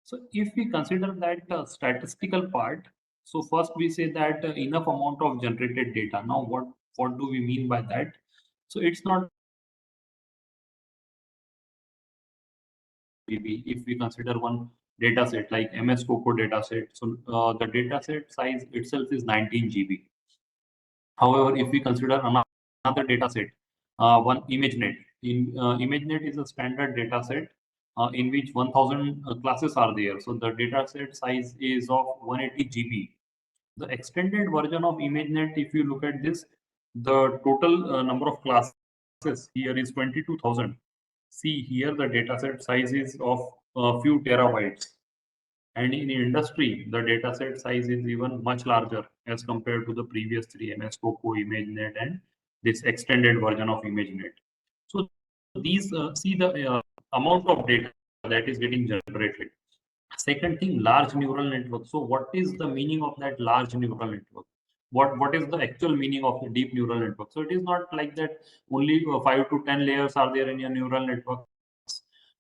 So if we consider that statistical part, so first we say that enough amount of generated data. Now, what do we mean by that? So it's not maybe if we consider one data set like MS Coco data set. So the data set size itself is 19 GB. However, if we consider another data set, one ImageNet. ImageNet is a standard data set in which 1000 classes are there. So the data set size is of 180 GB. The extended version of ImageNet, if you look at this, the total number of classes here is 22,000. See here, the dataset size is of a few terabytes. And in industry, the dataset size is even much larger as compared to the previous three, MS Coco, ImageNet, and this extended version of ImageNet. So these see the amount of data that is getting generated. Second thing, large neural network. So what is the meaning of that large neural network? What is the actual meaning of the deep neural network? So it is not like that only 5 to 10 layers are there in a neural network.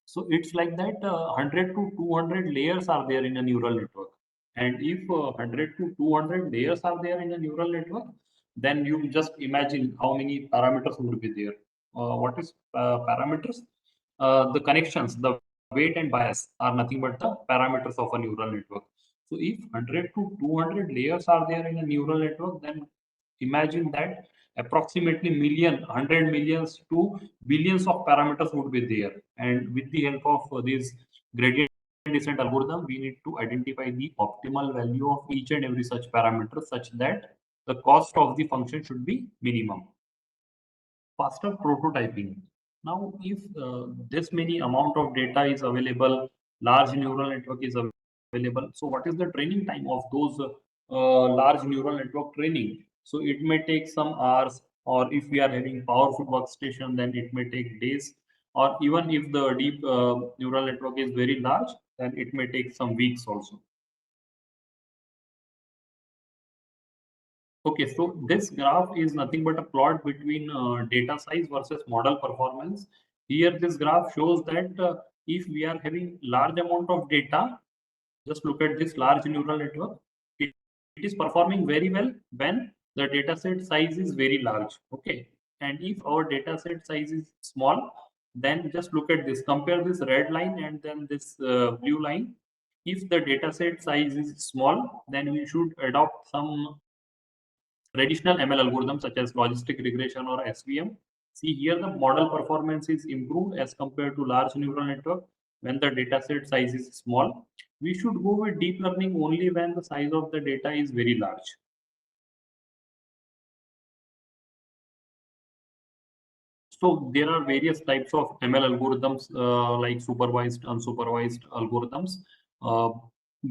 So it's like that 100 to 200 layers are there in a neural network. And if 100 to 200 layers are there in a neural network, then you just imagine how many parameters would be there. What is parameters? The connections, the weight and bias are nothing but the parameters of a neural network. So if 100 to 200 layers are there in a neural network, then imagine that approximately million, 100 millions to billions of parameters would be there. And with the help of this gradient descent algorithm, we need to identify the optimal value of each and every such parameter such that the cost of the function should be minimum. Faster prototyping. Now, if this many amount of data is available, large neural network is available. So what is the training time of those large neural network training? So it may take some hours, or if we are having powerful workstation, then it may take days, or even if the deep neural network is very large, then it may take some weeks also. Okay, so this graph is nothing but a plot between data size versus model performance. Here, this graph shows that if we are having large amount of data, just look at this large neural network. It is performing very well when the data set size is very large. Okay, and if our data set size is small, then just look at this. Compare this red line and then this blue line. If the data set size is small, then we should adopt some traditional ML algorithms such as logistic regression or SVM. See here the model performance is improved as compared to large neural network when the dataset size is small. We should go with deep learning only when the size of the data is very large. So there are various types of ML algorithms like supervised, unsupervised algorithms. Uh,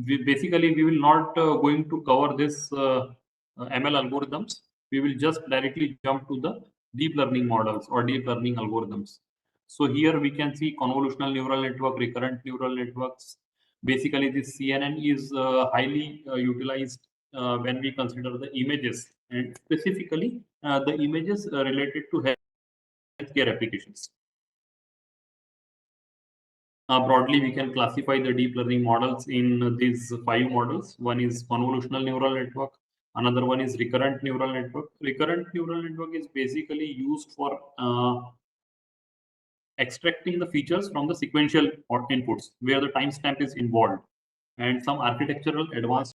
basically, we will not going to cover this ML algorithms. We will just directly jump to the deep learning models or deep learning algorithms. So here we can see convolutional neural network, recurrent neural networks. Basically, this CNN is highly utilized when we consider the images, and specifically the images related to healthcare applications. Broadly, we can classify the deep learning models in these 5 models. One is convolutional neural network. Another one is recurrent neural network. Recurrent neural network is basically used for extracting the features from the sequential inputs where the timestamp is involved. And some architectural advanced